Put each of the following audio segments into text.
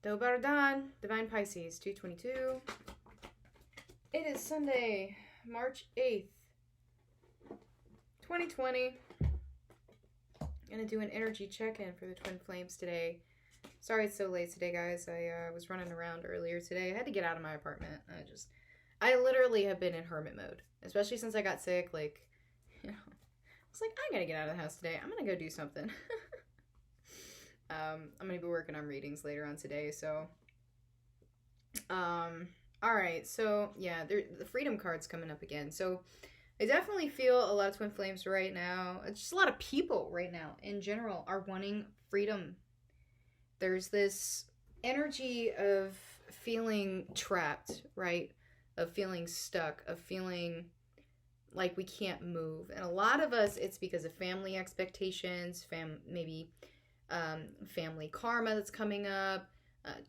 Do Bardan, Divine Pisces, 222. It is Sunday, March 8th, 2020. I'm going to do an energy check-in for the Twin Flames today. Sorry it's so late today, guys. I was running around earlier today. I had to get out of my apartment. I literally have been in hermit mode, especially since I got sick. Like, you know, I was like, I gotta get out of the house today. I'm gonna go do something. I'm gonna be working on readings later on today, so. Alright, so, yeah, the Freedom card's coming up again. So, I definitely feel a lot of Twin Flames right now. Just a lot of people right now, in general, are wanting freedom. There's this energy of feeling trapped, right? Of feeling stuck, of feeling like we can't move. And a lot of us, it's because of family expectations, maybe family karma that's coming up,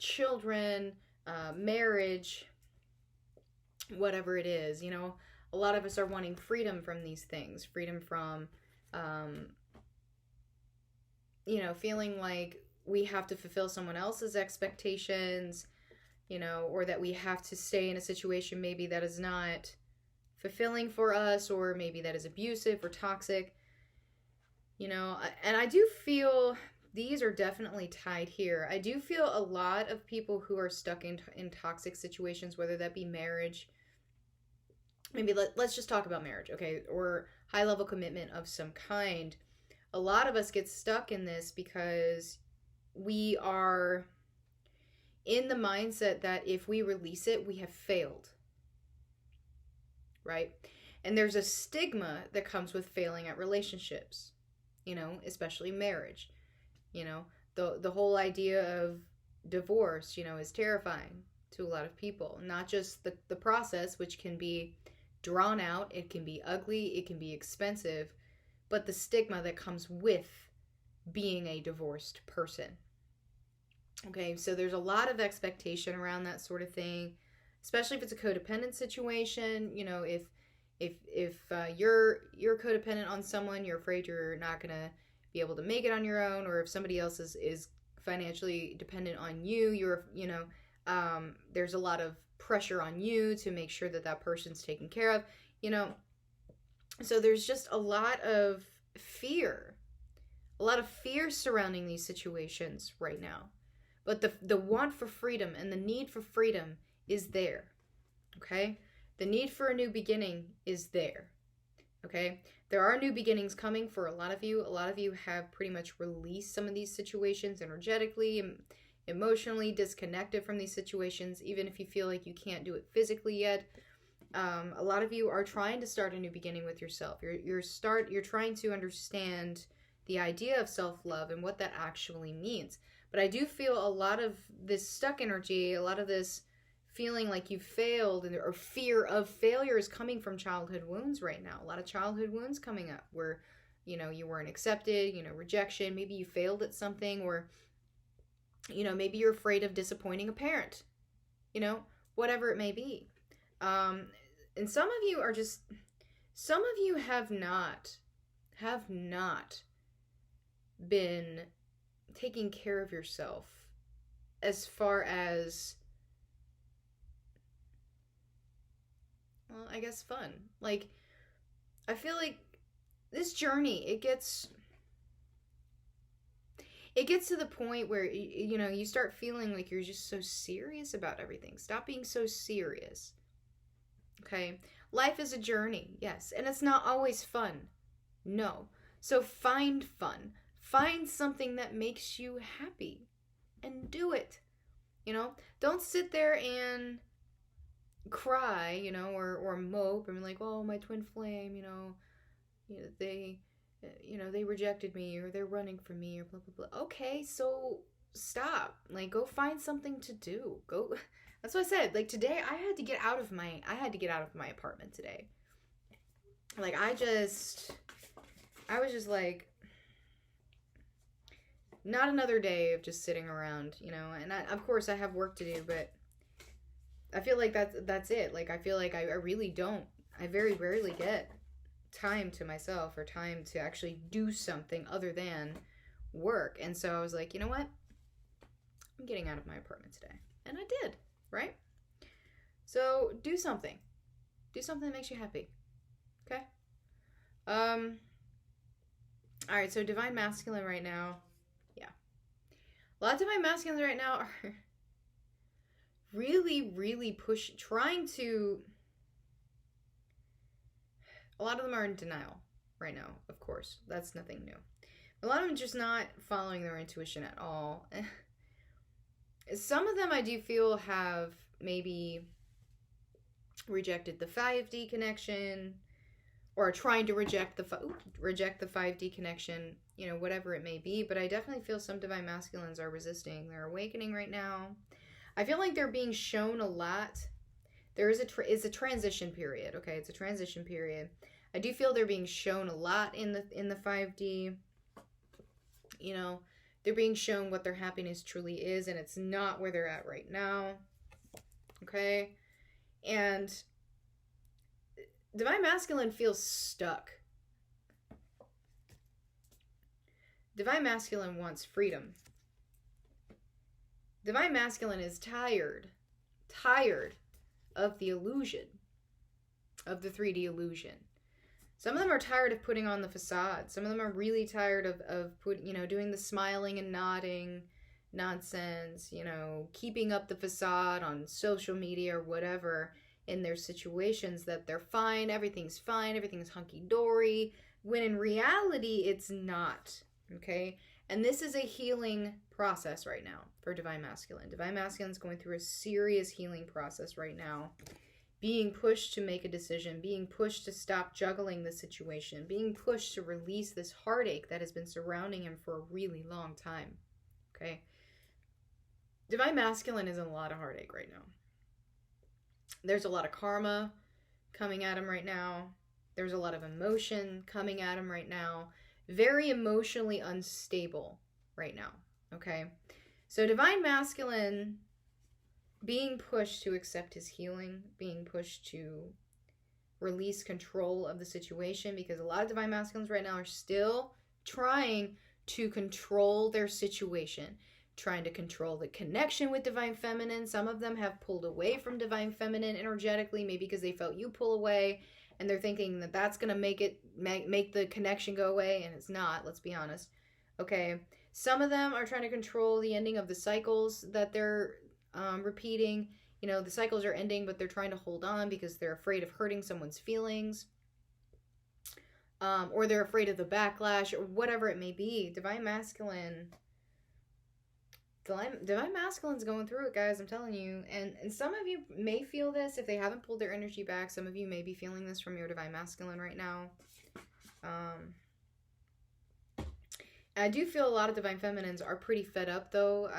children, marriage, whatever it is. You know, a lot of us are wanting freedom from these things, freedom from, you know, feeling like we have to fulfill someone else's expectations, you know, or that we have to stay in a situation maybe that is not fulfilling for us, or maybe that is abusive or toxic, you know. And I do feel these are definitely tied here. I do feel a lot of people who are stuck in toxic situations, whether that be marriage, maybe let's just talk about marriage, okay, or high level commitment of some kind. A lot of us get stuck in this because we are in the mindset that if we release it, we have failed, right? And there's a stigma that comes with failing at relationships, you know, especially marriage. You know, the whole idea of divorce, you know, is terrifying to a lot of people. Not just the process, which can be drawn out, it can be ugly, it can be expensive, but the stigma that comes with being a divorced person. Okay, so there's a lot of expectation around that sort of thing, especially if it's a codependent situation. You know, if you're codependent on someone, you're afraid you're not gonna be able to make it on your own, or if somebody else is financially dependent on you, there's a lot of pressure on you to make sure that person's taken care of. You know, so there's just a lot of fear surrounding these situations right now. But the want for freedom and the need for freedom is there, okay? The need for a new beginning is there, okay? There are new beginnings coming for a lot of you. A lot of you have pretty much released some of these situations energetically, emotionally disconnected from these situations, even if you feel like you can't do it physically yet. A lot of you are trying to start a new beginning with yourself. You're trying to understand the idea of self-love and what that actually means. But I do feel a lot of this stuck energy, a lot of this feeling like you failed, or fear of failure is coming from childhood wounds right now. A lot of childhood wounds coming up where, you know, you weren't accepted, you know, rejection, maybe you failed at something, or, you know, maybe you're afraid of disappointing a parent, you know, whatever it may be. And some of you have not been taking care of yourself as far as, well, I guess fun. Like, I feel like this journey, it gets to the point where, you know, you start feeling like you're just so serious about everything. Stop being so serious. Okay? Life is a journey, yes, and it's not always fun. No. So find fun. Find something that makes you happy and do it. You know, don't sit there and cry, you know, or mope and be like, oh, my twin flame, they rejected me, or they're running from me, or blah, blah, blah. Okay, so stop. Like, go find something to do. Go. That's what I said. Like, today I had to get out of my apartment today. Like, I was just like, not another day of just sitting around, you know. And of course I have work to do, but I feel like that's it. Like, I feel like I very rarely get time to myself, or time to actually do something other than work. And so I was like, you know what? I'm getting out of my apartment today. And I did, right? So do something. Do something that makes you happy. Okay? Alright, so Divine Masculine right now. Yeah. A lot of Divine Masculines right now are really, really trying to... A lot of them are in denial right now, of course. That's nothing new. A lot of them just not following their intuition at all. Some of them I do feel have maybe rejected the 5D connection, or trying to reject the 5D connection, you know, whatever it may be. But I definitely feel some Divine Masculines are resisting. They're awakening right now. I feel like they're being shown a lot. There is it's a transition period, okay? It's a transition period. I do feel they're being shown a lot in the 5D. You know, they're being shown what their happiness truly is, and it's not where they're at right now. Okay? And Divine Masculine feels stuck. Divine Masculine wants freedom. Divine Masculine is tired of the illusion, of the 3D illusion. Some of them are tired of putting on the facade. Some of them are really tired of doing the smiling and nodding nonsense, you know, keeping up the facade on social media or whatever in their situations, that they're fine, everything's hunky-dory, when in reality it's not, okay? And this is a healing process right now for Divine Masculine. Divine Masculine's going through a serious healing process right now, being pushed to make a decision, being pushed to stop juggling the situation, being pushed to release this heartache that has been surrounding him for a really long time, okay? Divine Masculine is in a lot of heartache right now. There's a lot of karma coming at him right now. There's a lot of emotion coming at him right now. Very emotionally unstable right now, okay? So Divine Masculine being pushed to accept his healing, being pushed to release control of the situation, because a lot of Divine Masculines right now are still trying to control their situation, trying to control the connection with Divine Feminine. Some of them have pulled away from Divine Feminine energetically, maybe because they felt you pull away, and they're thinking that that's going to make the connection go away, and it's not, let's be honest. Okay, some of them are trying to control the ending of the cycles that they're repeating. You know, the cycles are ending, but they're trying to hold on because they're afraid of hurting someone's feelings. Or they're afraid of the backlash, or whatever it may be. Divine Masculine's going through it, guys, I'm telling you. And some of you may feel this if they haven't pulled their energy back. Some of you may be feeling this from your Divine Masculine right now. I do feel a lot of Divine Feminines are pretty fed up, though.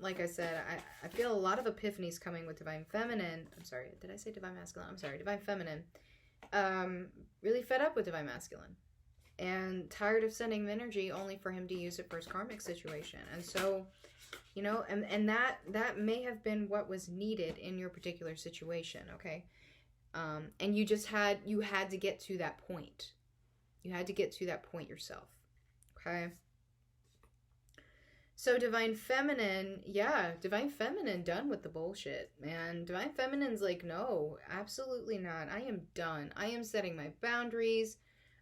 Like I said, I feel a lot of epiphanies coming with Divine Feminine. I'm sorry, did I say Divine Masculine? I'm sorry, Divine Feminine. Really fed up with Divine Masculine. And tired of sending energy only for him to use it for his karmic situation. And so, you know, and that may have been what was needed in your particular situation, okay? And you had to get to that point. You had to get to that point yourself, okay? So Divine Feminine, yeah, Divine Feminine done with the bullshit, man. Divine Feminine's like, no, absolutely not. I am done. I am setting my boundaries.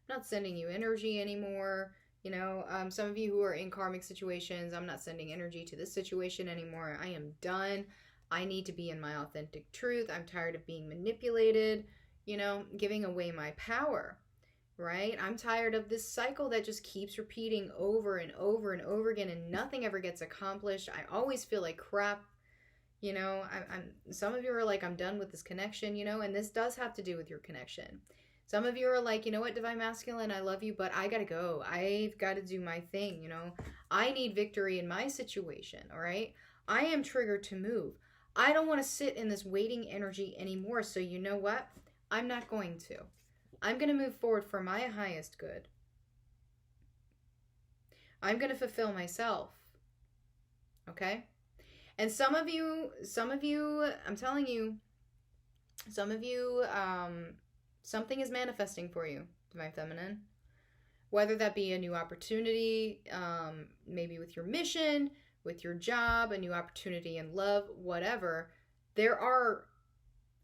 I'm not sending you energy anymore. You know, some of you who are in karmic situations, I'm not sending energy to this situation anymore. I am done. I need to be in my authentic truth. I'm tired of being manipulated, you know, giving away my power. Right? I'm tired of this cycle that just keeps repeating over and over and over again, and nothing ever gets accomplished. I always feel like crap. You know, some of you are like, I'm done with this connection, you know, and this does have to do with your connection. Some of you are like, you know what, Divine Masculine, I love you, but I gotta go. I've got to do my thing, you know. I need victory in my situation, all right? I am triggered to move. I don't want to sit in this waiting energy anymore, so you know what? I'm not going to. I'm going to move forward for my highest good. I'm going to fulfill myself. Okay? And some of you, I'm telling you, some of you, something is manifesting for you, Divine Feminine. Whether that be a new opportunity, maybe with your mission, with your job, a new opportunity in love, whatever, there are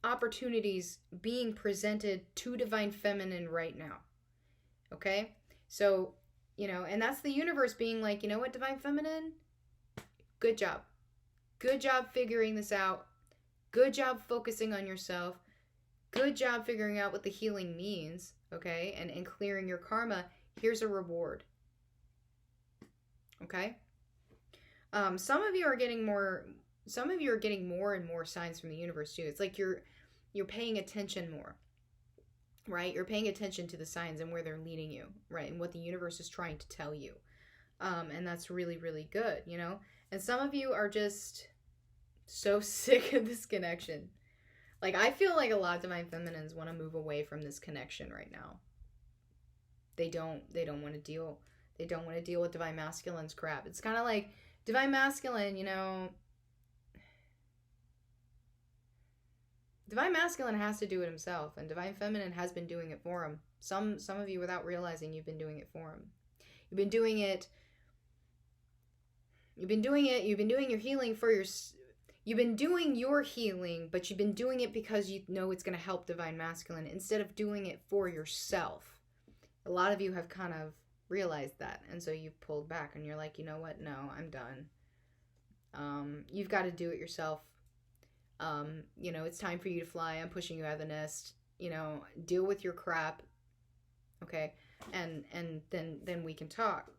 opportunities being presented to Divine Feminine right now. Okay? So, you know, and that's the universe being like, you know what, Divine Feminine? Good job. Good job figuring this out. Good job focusing on yourself. Good job figuring out what the healing means, okay? And clearing your karma. Here's a reward. Okay? Some of you are getting more and more signs from the universe too. It's like you're paying attention more. Right? You're paying attention to the signs and where they're leading you, right? And what the universe is trying to tell you. And that's really, really good, you know? And some of you are just so sick of this connection. Like, I feel like a lot of Divine Feminines want to move away from this connection right now. They don't want to deal. They don't want to deal with Divine Masculine's crap. It's kind of like Divine Masculine, you know. Divine Masculine has to do it himself, and Divine Feminine has been doing it for him. Some of you, without realizing, you've been doing it for him. You've been doing it. You've been doing your healing for your. You've been doing your healing, but you've been doing it because you know it's going to help Divine Masculine instead of doing it for yourself. A lot of you have kind of realized that, and so you've pulled back, and you're like, you know what? No, I'm done. You've got to do it yourself. You know, it's time for you to fly. I'm pushing you out of the nest. You know, deal with your crap. Okay, and then we can talk.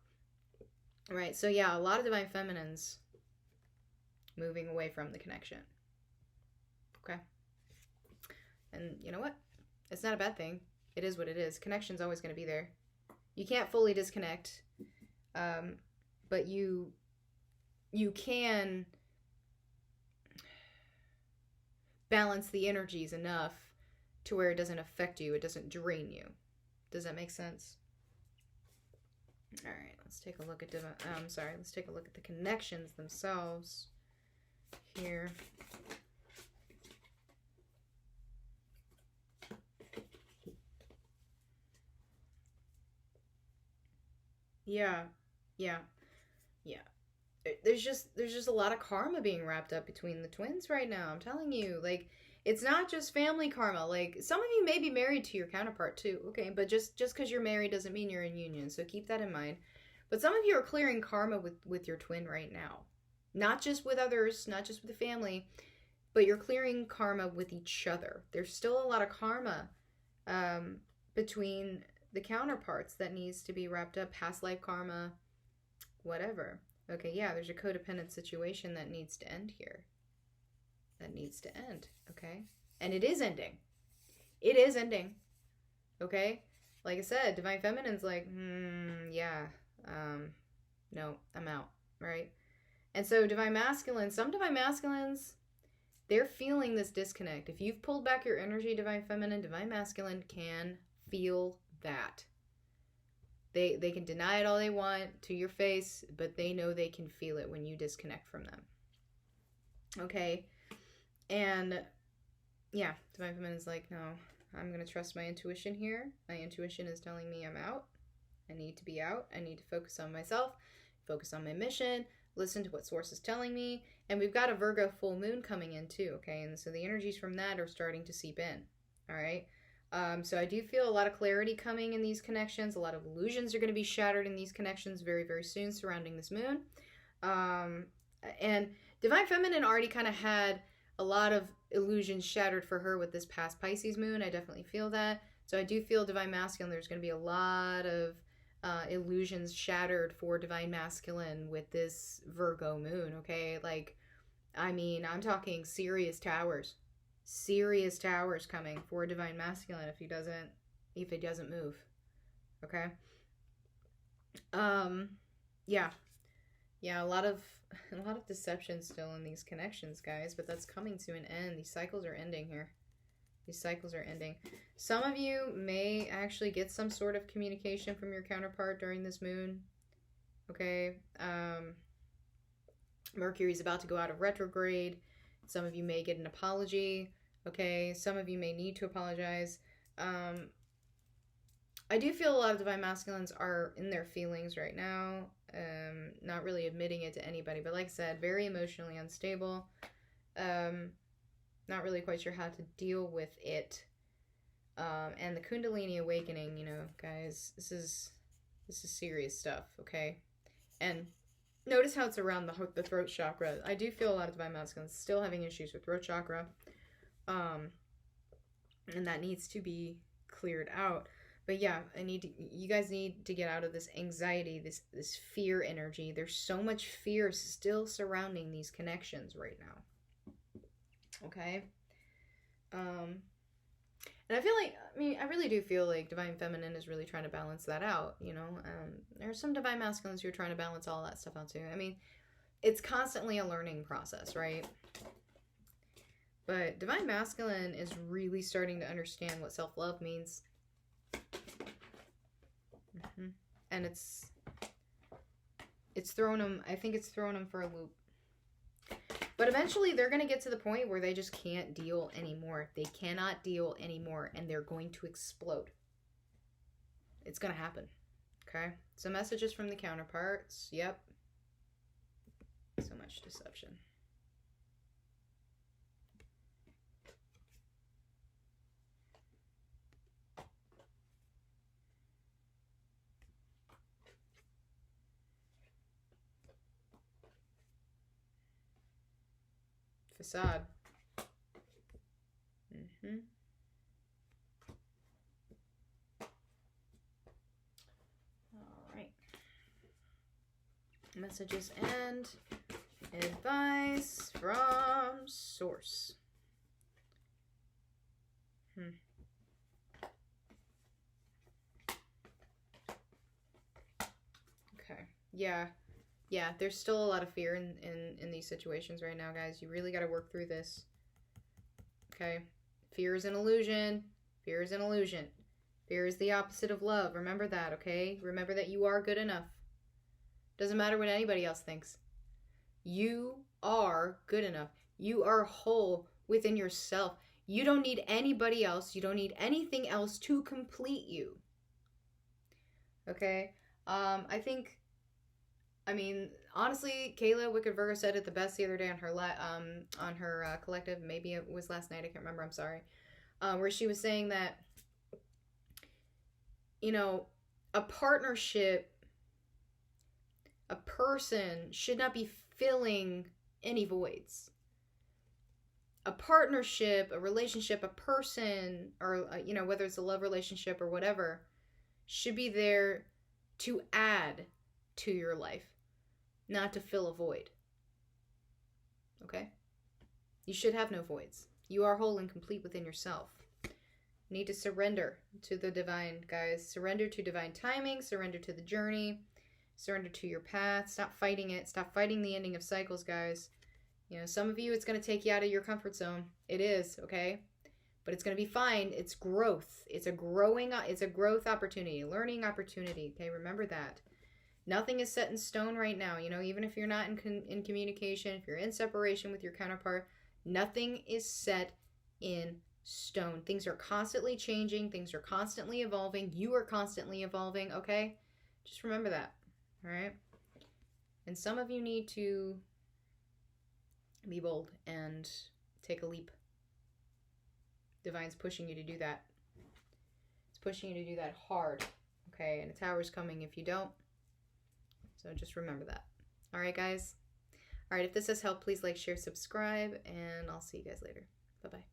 Right. So yeah, a lot of Divine Feminines moving away from the connection. Okay. And you know what? It's not a bad thing. It is what it is. Connection's always going to be there. You can't fully disconnect, but you can balance the energies enough to where it doesn't affect you. It doesn't drain you. Does that make sense? All right, let's take a look at let's take a look at the connections themselves here. Yeah. There's just a lot of karma being wrapped up between the twins right now. I'm telling you, like, it's not just family karma. Like, some of you may be married to your counterpart too, okay? But just because you're married doesn't mean you're in union, so keep that in mind. But some of you are clearing karma with your twin right now. Not just with others, not just with the family, but you're clearing karma with each other. There's still a lot of karma between the counterparts that needs to be wrapped up. Past life karma, whatever. Okay, yeah, there's a codependent situation that needs to end here. That needs to end, okay? And it is ending. It is ending, okay? Like I said, Divine Feminine's like, yeah, no, I'm out, right? And so Divine Masculine, some Divine Masculines, they're feeling this disconnect. If you've pulled back your energy, Divine Feminine, Divine Masculine can feel that. They can deny it all they want to your face, but they know they can feel it when you disconnect from them. Okay? And yeah, Divine Feminine is like, no, I'm going to trust my intuition here. My intuition is telling me I'm out. I need to be out. I need to focus on myself, focus on my mission, listen to what Source is telling me. And we've got a Virgo full moon coming in too, okay? And so the energies from that are starting to seep in, all right? So I do feel a lot of clarity coming in these connections. A lot of illusions are going to be shattered in these connections very, very soon surrounding this moon. And Divine Feminine already kind of had a lot of illusions shattered for her with this past Pisces moon. I definitely feel that. So I do feel Divine Masculine, there's going to be a lot of illusions shattered for Divine Masculine with this Virgo moon, okay? Like, I mean, I'm talking serious towers. Serious towers coming for Divine Masculine if he doesn't move. Okay? Yeah, a lot of deception still in these connections, guys, but that's coming to an end. These cycles are ending here. These cycles are ending. Some of you may actually get some sort of communication from your counterpart during this moon. Okay? Mercury's about to go out of retrograde. Some of you may get an apology. Okay? Some of you may need to apologize. I do feel a lot of divine masculines are in their feelings right now. Not really admitting it to anybody, but like I said, very emotionally unstable. Not really quite sure how to deal with it. And the Kundalini awakening, you know, guys, this is serious stuff, okay? And notice how it's around the throat chakra. I do feel a lot of divine masculines still having issues with throat chakra. And that needs to be cleared out. But yeah, you guys need to get out of this anxiety, this fear energy. There's so much fear still surrounding these connections right now. Okay? And I feel like, I really do feel like Divine Feminine is really trying to balance that out, you know? There's some Divine Masculines who are trying to balance all that stuff out too. I mean, it's constantly a learning process, right? But Divine Masculine is really starting to understand what self-love means. And it's thrown them, I think it's thrown them for a loop. But eventually they're going to get to the point where they just can't deal anymore. They cannot deal anymore, and they're going to explode. It's going to happen. Okay? So messages from the counterparts. Yep. So much deception. Facade. All right. Messages and advice from source. Okay. Yeah. Yeah, there's still a lot of fear in these situations right now, guys. You really got to work through this. Okay? Fear is an illusion. Fear is an illusion. Fear is the opposite of love. Remember that, okay? Remember that you are good enough. Doesn't matter what anybody else thinks. You are good enough. You are whole within yourself. You don't need anybody else. You don't need anything else to complete you. Okay? Honestly, Kayla Wicked Virgo said it the best the other day on her collective. Maybe it was last night. I can't remember. I'm sorry. Where she was saying that, you know, a partnership, a person should not be filling any voids. A partnership, a relationship, a person, or, you know, whether it's a love relationship or whatever, should be there to add to your life, not to fill a void. Okay? You should have no voids. You are whole and complete within yourself. You need to surrender to the divine, guys. Surrender to divine timing. Surrender to the journey. Surrender to your path. Stop fighting it. Stop fighting the ending of cycles, guys. You know, some of you, it's going to take you out of your comfort zone. It is, okay? But it's going to be fine. It's growth. It's a growth opportunity, learning opportunity. Okay, remember that. Nothing is set in stone right now. You know, even if you're not in communication, if you're in separation with your counterpart, nothing is set in stone. Things are constantly changing. Things are constantly evolving. You are constantly evolving, okay? Just remember that, all right? And some of you need to be bold and take a leap. Divine's pushing you to do that. It's pushing you to do that hard, okay? And a tower's coming if you don't. So just remember that. All right, guys? All right, if this has helped, please like, share, subscribe, and I'll see you guys later. Bye-bye.